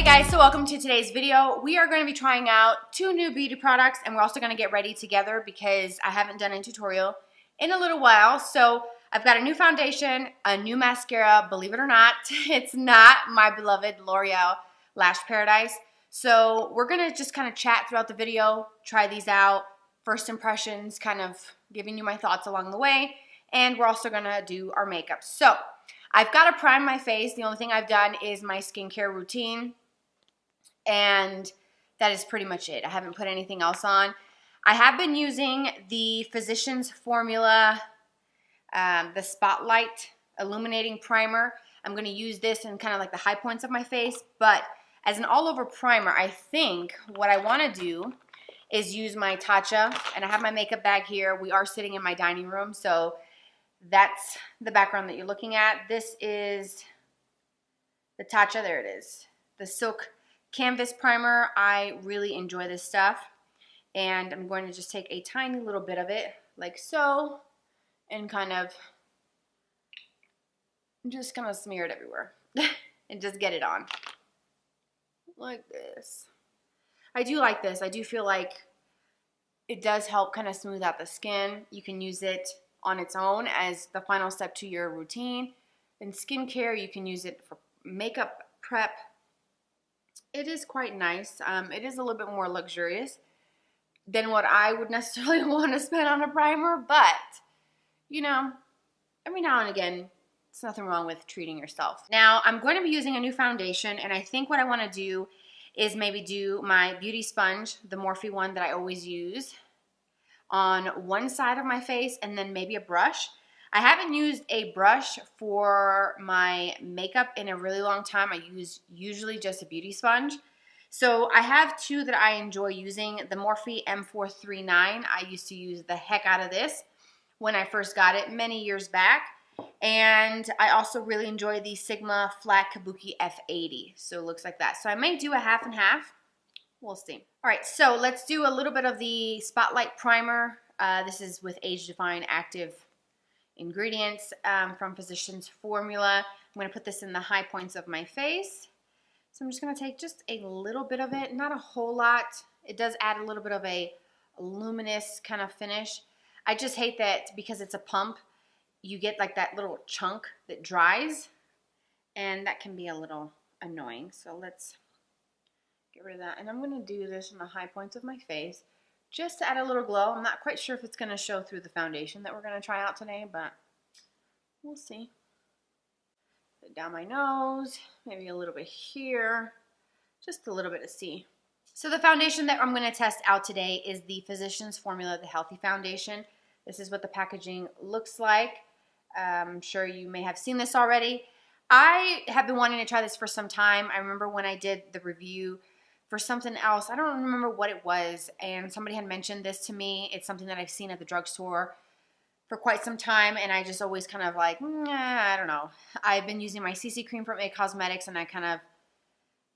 Guys, so welcome to today's video. We are going to be trying out 2 new beauty products, and we're also going to get ready together because I haven't done a tutorial in a little while. So I've got a new foundation, a new mascara. Believe it or not, it's not my beloved L'Oreal Lash Paradise. So we're going to just kind of chat throughout the video, try these out, first impressions, kind of giving you my thoughts along the way, and we're also going to do our makeup. So I've got to prime my face. The only thing I've done is my skincare routine. And that is pretty much it. I haven't put anything else on. I have been using the Physicians Formula, the Spotlight Illuminating Primer. I'm going to use this in kind of like the high points of my face. But as an all-over primer, I think what I want to do is use my Tatcha. And I have my makeup bag here. We are sitting in my dining room, so that's the background that you're looking at. This is the Tatcha. There it is. The Silk Canvas Primer. I really enjoy this stuff, and I'm going to just take a tiny little bit of it like so and kind of just kind of smear it everywhere and just get it on like this. I do like this. I do feel like it does help kind of smooth out the skin. You can use it on its own as the final step to your routine. In skincare, you can use it for makeup prep. It is quite nice. It is a little bit more luxurious than what I would necessarily want to spend on a primer, but, you know, every now and again, it's nothing wrong with treating yourself. Now, I'm going to be using a new foundation, and I think what I want to do is maybe do my beauty sponge, the Morphe one that I always use, on one side of my face, and then maybe a brush. I haven't used a brush for my makeup in a really long time. I use usually just a beauty sponge. So I have 2 that I enjoy using. The Morphe M439. I used to use the heck out of this when I first got it many years back. And I also really enjoy the Sigma Flat Kabuki F80. So it looks like that. So I may do a half and half. We'll see. All right, so let's do a little bit of the Spotlight Primer. This is with age-defying active ingredients from Physicians Formula. I'm going to put this in the high points of my face. So I'm just going to take just a little bit of it, not a whole lot. It does add a little bit of a luminous kind of finish. I just hate that because it's a pump, you get like that little chunk that dries, and that can be a little annoying. So let's get rid of that. And I'm going to do this in the high points of my face just to add a little glow. I'm not quite sure if it's going to show through the foundation that we're going to try out today, but we'll see. Put it down my nose, maybe a little bit here, just a little bit to see. So the foundation that I'm going to test out today is the Physicians Formula, the Healthy Foundation. This is what the packaging looks like. I'm sure you may have seen this already. I have been wanting to try this for some time. I remember when I did the review for something else. I don't remember what it was, and somebody had mentioned this to me. It's something that I've seen at the drugstore for quite some time, and I just always kind of like, I don't know. I've been using my CC cream from It Cosmetics, and I kind of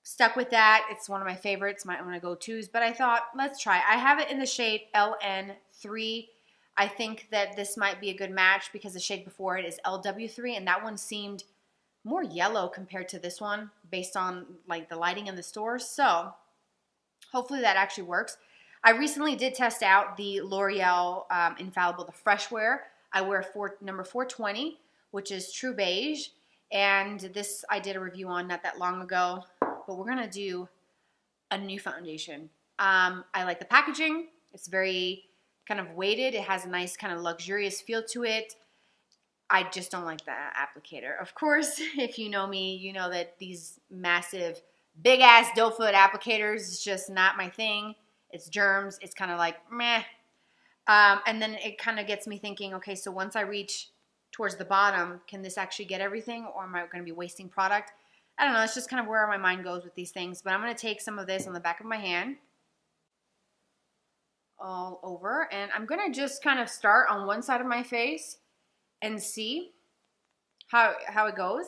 stuck with that. It's one of my favorites, one of my go-tos, but I thought, let's try. I have it in the shade LN3. I think that this might be a good match because the shade before it is LW3, and that one seemed more yellow compared to this one based on like the lighting in the store. So hopefully that actually works. I recently did test out the L'Oreal Infallible, the Fresh Wear. I wear number 420, which is True Beige. And this I did a review on not that long ago. But we're going to do a new foundation. I like the packaging. It's very kind of weighted. It has a nice kind of luxurious feel to it. I just don't like the applicator. Of course, if you know me, you know that these massive, big-ass doe foot applicators is just not my thing. It's germs. It's kind of like, meh. And then it kind of gets me thinking, okay, so once I reach towards the bottom, can this actually get everything, or am I going to be wasting product? I don't know. It's just kind of where my mind goes with these things. But I'm going to take some of this on the back of my hand all over, and I'm going to just kind of start on one side of my face and see how it goes.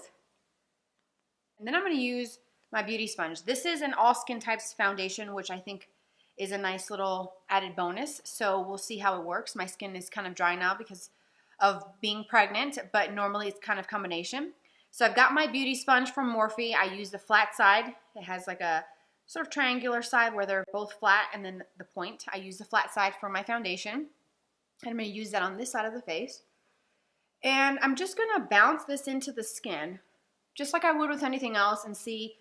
And then I'm going to use my beauty sponge. This is an all skin types foundation, which I think is a nice little added bonus. So we'll see how it works. My skin is kind of dry now because of being pregnant, but normally it's kind of combination. So I've got my beauty sponge from Morphe. I use the flat side It has like a sort of triangular side where they're both flat and then the point. I use the flat side for my foundation. And I'm going to use that on this side of the face. And I'm just going to bounce this into the skin, just like I would with anything else, and see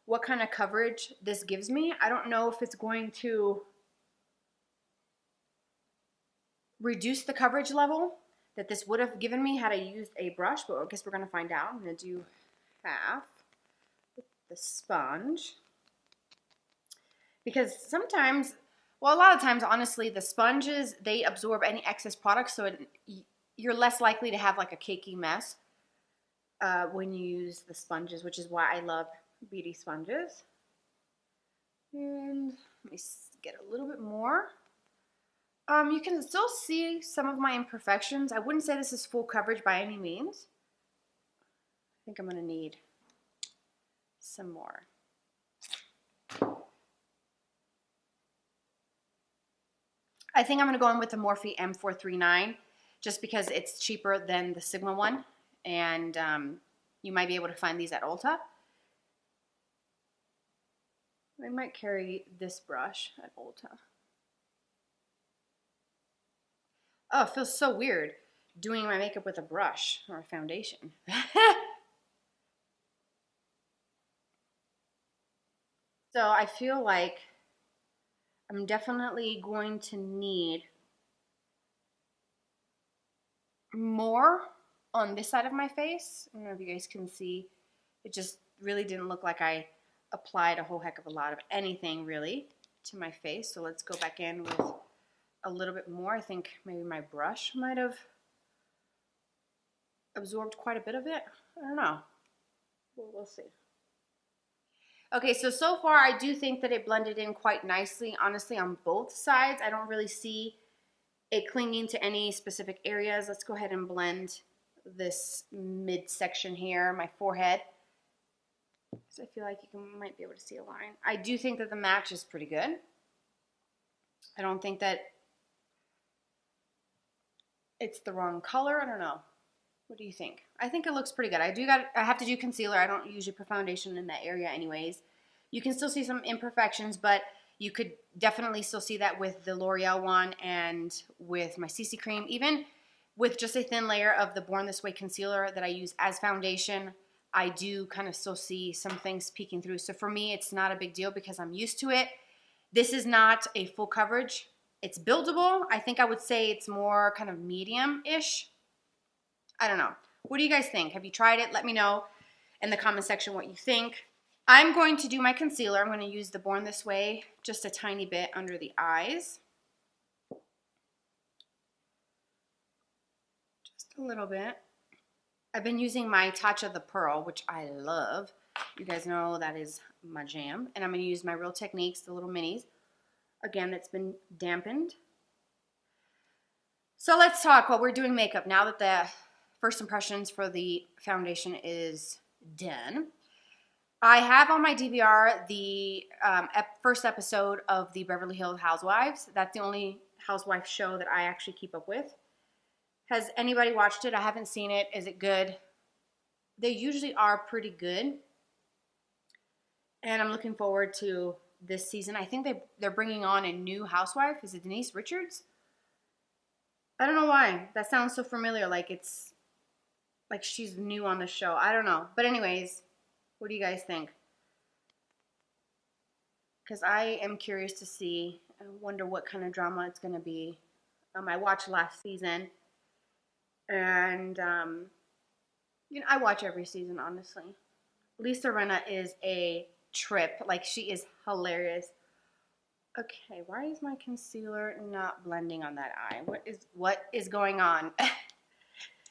what kind of coverage this gives me. I don't know if it's going to reduce the coverage level that this would have given me had I used a brush, but I guess we're going to find out. I'm going to do half with the sponge. Because sometimes, well, a lot of times, honestly, the sponges, they absorb any excess product, so you're less likely to have like a cakey mess when you use the sponges, which is why I love beauty sponges. And let me get a little bit more. You can still see some of my imperfections. I wouldn't say this is full coverage by any means. I think I'm going to need some more. I think I'm going to go in with the Morphe M439 just because it's cheaper than the Sigma one, and you might be able to find these at Ulta. I might carry this brush at Ulta. Oh, it feels so weird doing my makeup with a brush or a foundation. So I feel like I'm definitely going to need more on this side of my face. I don't know if you guys can see. It just really didn't look like I applied a whole heck of a lot of anything really to my face. So let's go back in with a little bit more. I think maybe my brush might have absorbed quite a bit of it. I don't know. We'll see. Okay, so far I do think that it blended in quite nicely, honestly, on both sides. I don't really see it clinging to any specific areas. Let's go ahead and blend this midsection here, my forehead. So I feel like you might be able to see a line. I do think that the match is pretty good. I don't think that it's the wrong color. I don't know. What do you think? I think it looks pretty good. I have to do concealer. I don't usually put foundation in that area anyways. You can still see some imperfections, but you could definitely still see that with the L'Oreal one and with my CC cream. Even with just a thin layer of the Born This Way concealer that I use as foundation, I do kind of still see some things peeking through. So for me, it's not a big deal because I'm used to it. This is not a full coverage. It's buildable. I think I would say it's more kind of medium-ish. I don't know. What do you guys think? Have you tried it? Let me know in the comment section what you think. I'm going to do my concealer. I'm going to use the Born This Way just a tiny bit under the eyes. Just a little bit. I've been using my Tatcha the Pearl, which I love. You guys know that is my jam. And I'm going to use my Real Techniques, the little minis. Again, it's been dampened. So let's talk while we're doing makeup. Now that the first impressions for the foundation is done, I have on my DVR the first episode of the Beverly Hills Housewives. That's the only housewife show that I actually keep up with. Has anybody watched it? I haven't seen it. Is it good? They usually are pretty good. And I'm looking forward to this season. I think they're bringing on a new housewife. Is it Denise Richards? I don't know why. That sounds so familiar. Like it's like she's new on the show. I don't know. But anyways, what do you guys think? Because I am curious to see. I wonder what kind of drama it's going to be. I watched last season. And, you know, I watch every season, honestly. Lisa Rinna is a trip. Like, she is hilarious. Okay, why is my concealer not blending on that eye? What is going on?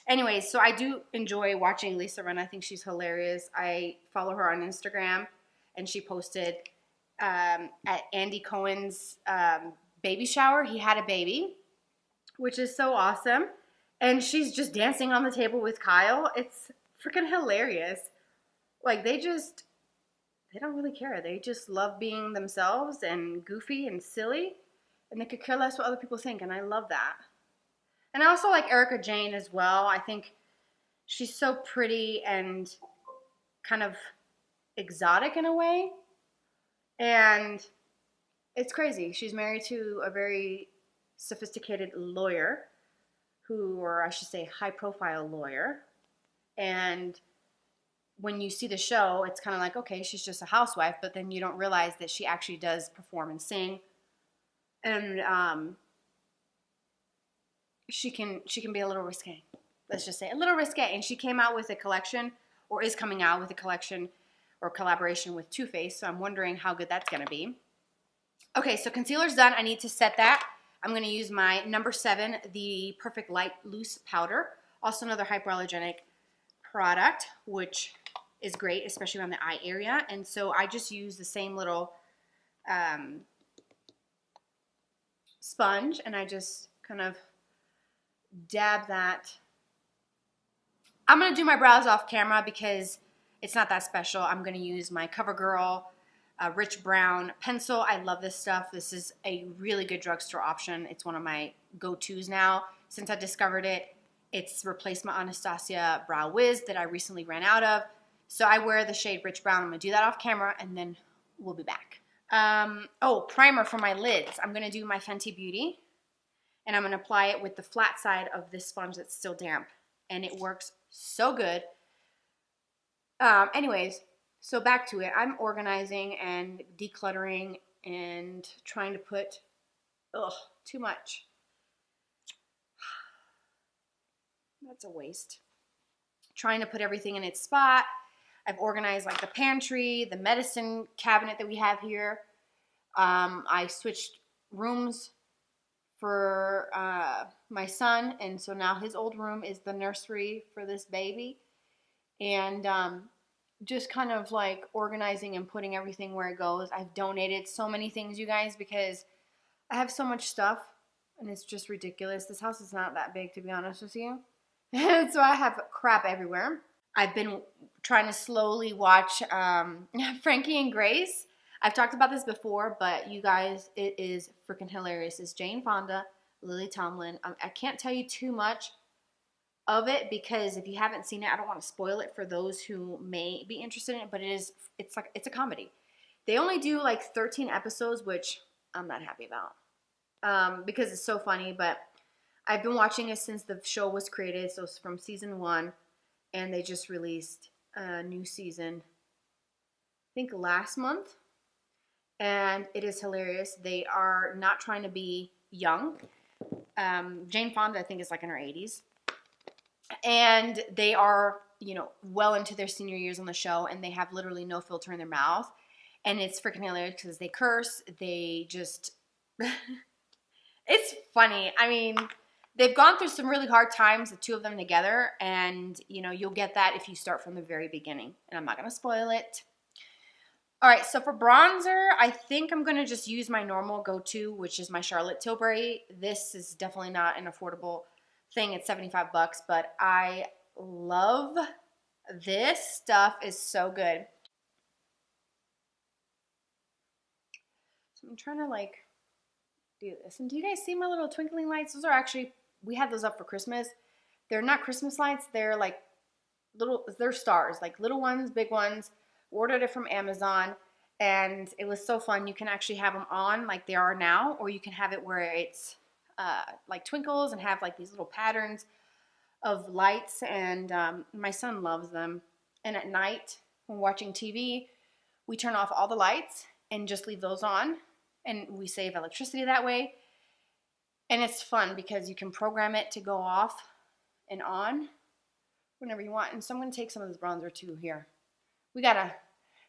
Anyways, so I do enjoy watching Lisa Rinna. I think she's hilarious. I follow her on Instagram, and she posted at Andy Cohen's baby shower. He had a baby, which is so awesome. And she's just dancing on the table with Kyle. It's freaking hilarious. Like, they don't really care. They just love being themselves and goofy and silly. And they could care less what other people think. And I love that. And I also like Erica Jane as well. I think she's so pretty and kind of exotic in a way. And it's crazy. She's married to a very sophisticated lawyer or I should say high-profile lawyer. And when you see the show, it's kind of like, okay, she's just a housewife, but then you don't realize that she actually does perform and sing. And she can be a little risque. Let's just say a little risque. And she came out with a collection, or is coming out with a collection or collaboration with Too Faced. So I'm wondering how good that's going to be. Okay, so concealer's done. I need to set that. I'm going to use my number 7, the Perfect Light Loose Powder. Also another hypoallergenic product, which is great, especially around the eye area. And so I just use the same little sponge, and I just kind of dab that. I'm going to do my brows off camera because it's not that special. I'm going to use my CoverGirl Rich Brown pencil. I love this stuff. This is a really good drugstore option. It's one of my go-tos now. Since I discovered it, it's replaced my Anastasia Brow Wiz that I recently ran out of. So I wear the shade Rich Brown. I'm going to do that off camera, and then we'll be back. Oh, primer for my lids. I'm going to do my Fenty Beauty, and I'm going to apply it with the flat side of this sponge that's still damp, and it works so good. Anyways, so back to it. I'm organizing and decluttering and trying to put, too much. That's a waste. Trying to put everything in its spot. I've organized like the pantry, the medicine cabinet that we have here. I switched rooms for my son, and so now his old room is the nursery for this baby. And just kind of like organizing and putting everything where it goes. I've donated so many things, you guys, because I have so much stuff, and it's just ridiculous. This house is not that big, to be honest with you. So I have crap everywhere. I've been trying to slowly watch Frankie and Grace. I've talked about this before, but you guys, it is freaking hilarious. It's Jane Fonda, Lily Tomlin. I can't tell you too much of it because if you haven't seen it, I don't want to spoil it for those who may be interested in it, but it's a comedy. They only do like 13 episodes, which I'm not happy about because it's so funny, but I've been watching it since the show was created, so it's from season 1, and they just released a new season, I think last month, and it is hilarious. They are not trying to be young. Jane Fonda, I think, is like in her 80s. And they are, you know, well into their senior years on the show, and they have literally no filter in their mouth. And it's freaking hilarious because they curse. They just, it's funny. I mean, they've gone through some really hard times, the two of them together. And, you know, you'll get that if you start from the very beginning. And I'm not going to spoil it. All right, so for bronzer, I think I'm going to just use my normal go-to, which is my Charlotte Tilbury. This is definitely not an affordable thing. It's $75, but I love this stuff. Is so good. So I'm trying to like do this. And do you guys see my little twinkling lights? Those are actually, we had those up for Christmas. They're not Christmas lights. They're like they're stars, like little ones, big ones. Ordered it from Amazon, and it was so fun. You can actually have them on like they are now, or you can have it where it's like twinkles and have like these little patterns of lights, and my son loves them. And at night when watching TV, we turn off all the lights and just leave those on, and we save electricity that way. And it's fun because you can program it to go off and on whenever you want. And so I'm going to take some of this bronzer too here. We got to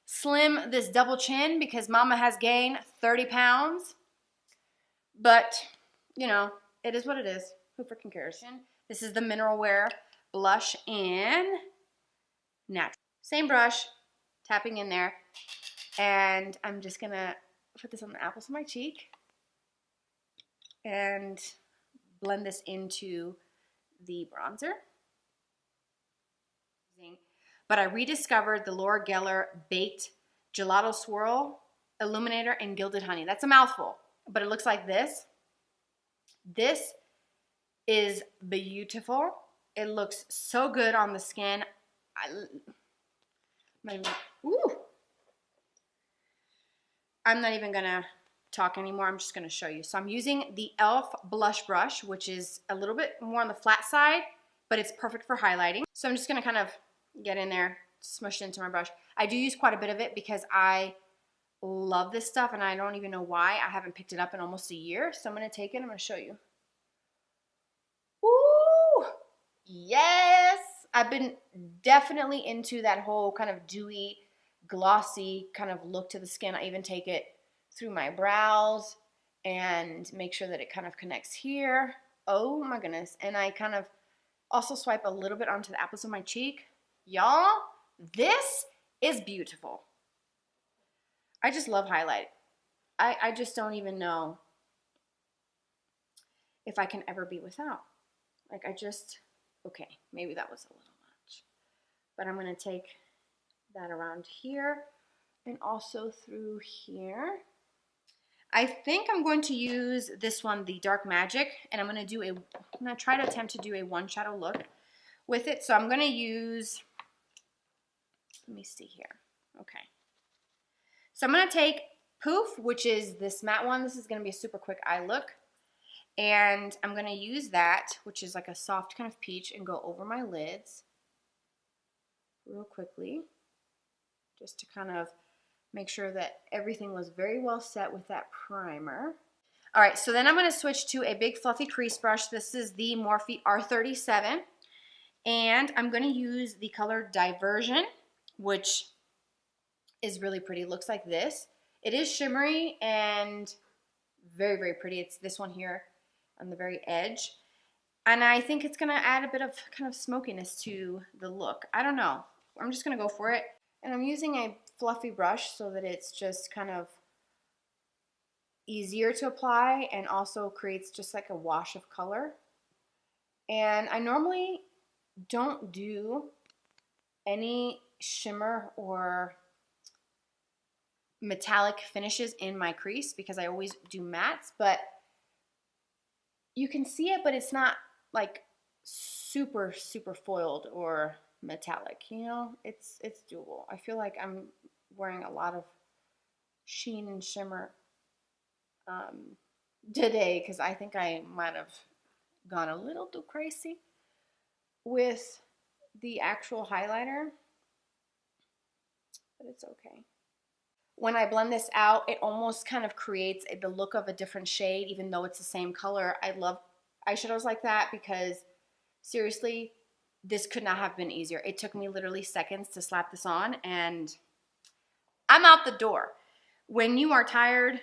slim this double chin because mama has gained 30 pounds. But, you know, it is what it is. Who freaking cares? This is the Mineral Wear blush in Natural. Same brush, tapping in there. And I'm just going to put this on the apples of my cheek and blend this into the bronzer. But I rediscovered the Laura Gellar Baked Gelato Swirl Illuminator in Gilded Honey. That's a mouthful, but it looks like this. This is beautiful. It looks so good on the skin. Ooh. I'm not even gonna talk anymore. I'm just gonna show you. So I'm using the e.l.f. blush brush, which is a little bit more on the flat side, but it's perfect for highlighting. So I'm just gonna kind of get in there, smush it into my brush. I do use quite a bit of it because I love this stuff and I don't even know why. I haven't picked it up in almost a year. So I'm gonna take it, I'm gonna show you. Ooh, yes! I've been definitely into that whole kind of dewy, glossy kind of look to the skin. I even take it through my brows and make sure that it kind of connects here. Oh my goodness. And I kind of also swipe a little bit onto the apples of my cheek. Y'all, this is beautiful. I just love highlight. I just don't even know if I can ever be without. Like okay, maybe that was a little much. But I'm gonna take that around here and also through here. I think I'm going to use this one, the Dark Magic, and I'm gonna try to attempt to do a one shadow look with it. So I'm gonna use, let me see here. Okay. So I'm gonna take Poof, which is this matte one. This is gonna be a super quick eye look. And I'm gonna use that, which is like a soft kind of peach, and go over my lids real quickly, just to kind of make sure that everything was very well set with that primer. All right, so then I'm gonna switch to a big fluffy crease brush. This is the Morphe R37, and I'm gonna use the color Diversion, which is really pretty. It looks like this. It is shimmery and very, very pretty. It's this one here on the very edge. And I think it's gonna add a bit of kind of smokiness to the look. I don't know. I'm just gonna go for it. And I'm using a fluffy brush so that it's just kind of easier to apply and also creates just like a wash of color. And I normally don't do any shimmer or metallic finishes in my crease because I always do mattes, but you can see it, but it's not like super, super foiled or metallic, you know? It's doable. I feel like I'm wearing a lot of sheen and shimmer today because I think I might have gone a little too crazy with the actual highlighter, but it's okay. When I blend this out, it almost kind of creates the look of a different shade, even though it's the same color. I love eyeshadows like that because seriously, this could not have been easier. It took me literally seconds to slap this on and I'm out the door. When you are tired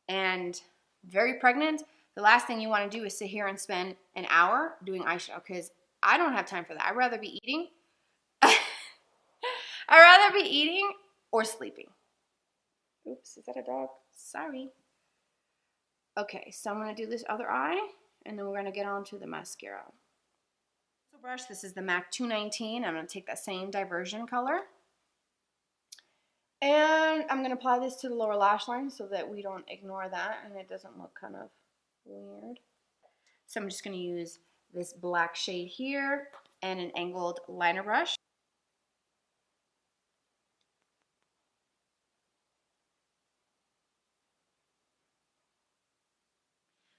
and very pregnant, the last thing you want to do is sit here and spend an hour doing eyeshadow because I don't have time for that. I'd rather be eating. I'd rather be eating or sleeping. Oops, is that a dog? Sorry. Okay, so I'm going to do this other eye, and then we're going to get on to the mascara. So brush, this is the MAC 219. I'm going to take that same Diversion color. And I'm going to apply this to the lower lash line so that we don't ignore that and it doesn't look kind of weird. So I'm just going to use this black shade here and an angled liner brush.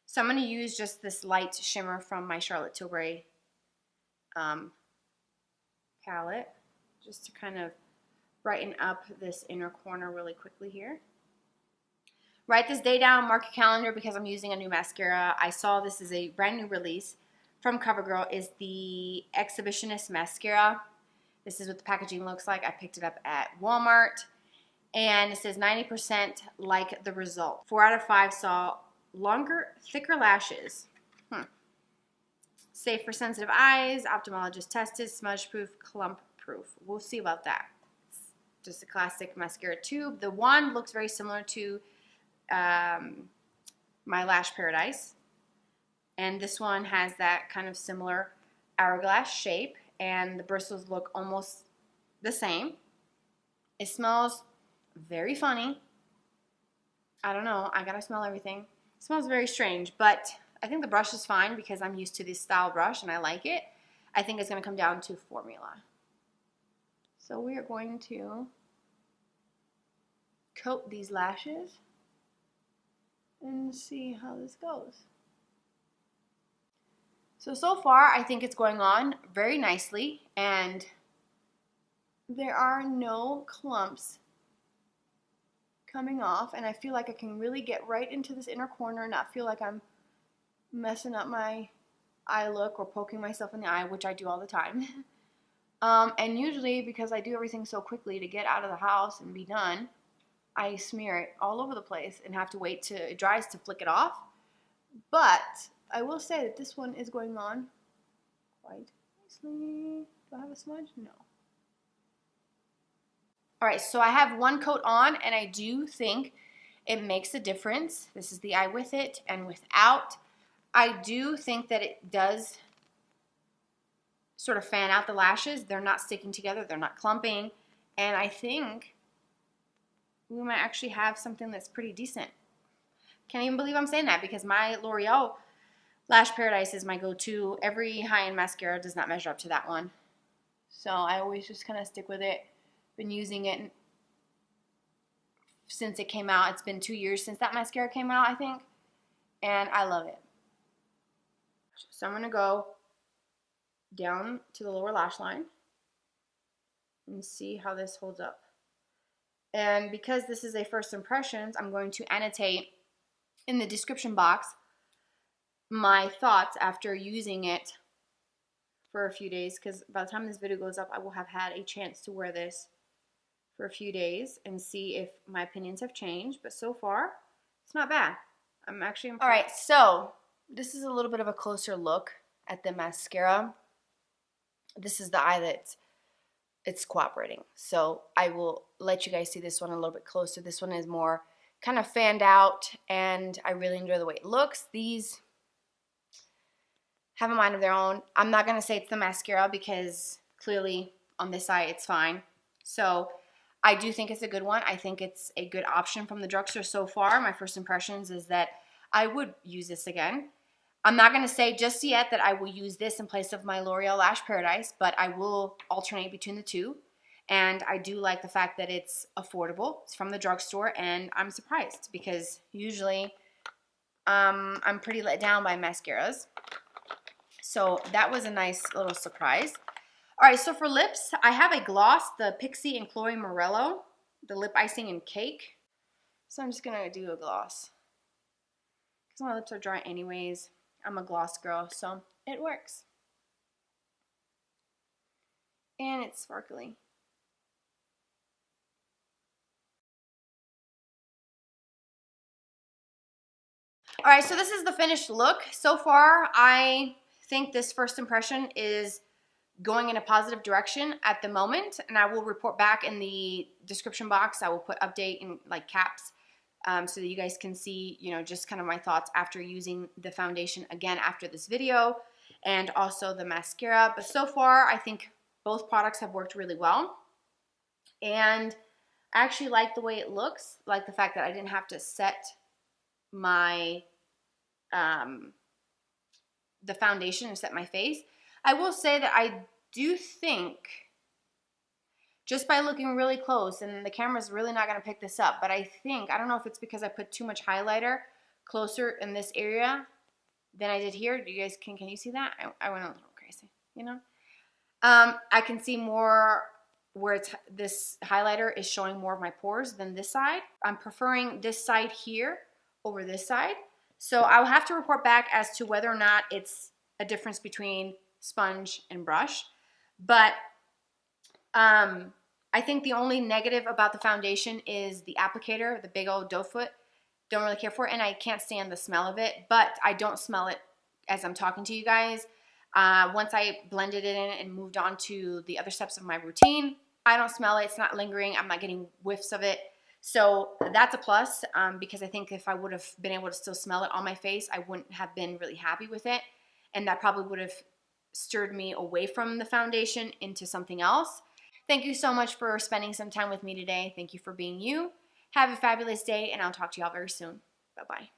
So I'm going to use just this light shimmer from my Charlotte Tilbury palette just to kind of brighten up this inner corner really quickly here. Write this day down, mark your calendar because I'm using a new mascara. I saw this is a brand new release from CoverGirl, is the Exhibitionist mascara. This is what the packaging looks like. I picked it up at Walmart and it says 90% like the result. 4 out of 5 saw longer, thicker lashes. Safe for sensitive eyes, ophthalmologist tested, smudge proof, clump proof. We'll see about that. It's just a classic mascara tube. The wand looks very similar to my Lash Paradise. And this one has that kind of similar hourglass shape. And the bristles look almost the same. It smells very funny. I don't know. I gotta smell everything. It smells very strange, but I think the brush is fine because I'm used to this style brush and I like it. I think it's going to come down to formula. So we are going to coat these lashes and see how this goes. So far I think it's going on very nicely, and there are no clumps coming off, and I feel like I can really get right into this inner corner and not feel like I'm messing up my eye look or poking myself in the eye, which I do all the time. And usually, because I do everything so quickly to get out of the house and be done, I smear it all over the place and have to wait till it dries to flick it off. But I will say that this one is going on quite nicely. Do I have a smudge? No. Alright, so I have one coat on, and I do think it makes a difference. This is the eye with it and without. I do think that it does sort of fan out the lashes. They're not sticking together. They're not clumping. And I think we might actually have something that's pretty decent. Can't even believe I'm saying that, because my L'Oreal Lash Paradise is my go-to. Every high-end mascara does not measure up to that one. So I always just kind of stick with it. Been using it since it came out. It's been 2 years since that mascara came out, I think. And I love it. So I'm going to go down to the lower lash line and see how this holds up. And because this is a first impressions, I'm going to annotate in the description box my thoughts after using it for a few days, because by the time this video goes up, I will have had a chance to wear this for a few days and see if my opinions have changed. But so far, it's not bad. I'm actually impressed. All right, so this is a little bit of a closer look at the mascara. This is the eye that it's cooperating. So I will let you guys see this one a little bit closer. This one is more kind of fanned out, and I really enjoy the way it looks. These have a mind of their own. I'm not going to say it's the mascara, because clearly on this side it's fine. So I do think it's a good one. I think it's a good option from the drugstore so far. My first impressions is that I would use this again. I'm not going to say just yet that I will use this in place of my L'Oreal Lash Paradise, but I will alternate between the two. And I do like the fact that it's affordable. It's from the drugstore, and I'm surprised, because usually I'm pretty let down by mascaras. So that was a nice little surprise. All right, so for lips, I have a gloss, the Pixi and Chloe Morello, the Lip Icing and Cake. So I'm just going to do a gloss, because my lips are dry anyways. I'm a gloss girl, so it works. And it's sparkly. All right, so this is the finished look. So far, I think this first impression is going in a positive direction at the moment, and I will report back in the description box. I will put update in like caps so that you guys can see, you know, just kind of my thoughts after using the foundation again after this video, and also the mascara. But so far, I think both products have worked really well, and I actually like the way it looks, like the fact that I didn't have to set my the foundation and set my face. I will say that I do think, just by looking really close, and the camera's really not going to pick this up, but I think, I don't know if it's because I put too much highlighter closer in this area than I did here. Do you guys, can you see that? I went a little crazy, you know? I can see more where it's, this highlighter is showing more of my pores than this side. I'm preferring this side here over this side. So I'll have to report back as to whether or not it's a difference between sponge and brush. But I think the only negative about the foundation is the applicator, the big old doe foot. Don't really care for it, and I can't stand the smell of it, but I don't smell it as I'm talking to you guys. Once I blended it in and moved on to the other steps of my routine, I don't smell it. It's not lingering. I'm not getting whiffs of it. So that's a plus, because I think if I would have been able to still smell it on my face, I wouldn't have been really happy with it, and that probably would have stirred me away from the foundation into something else. Thank you so much for spending some time with me today. Thank you for being you. Have a fabulous day, and I'll talk to y'all very soon. Bye-bye.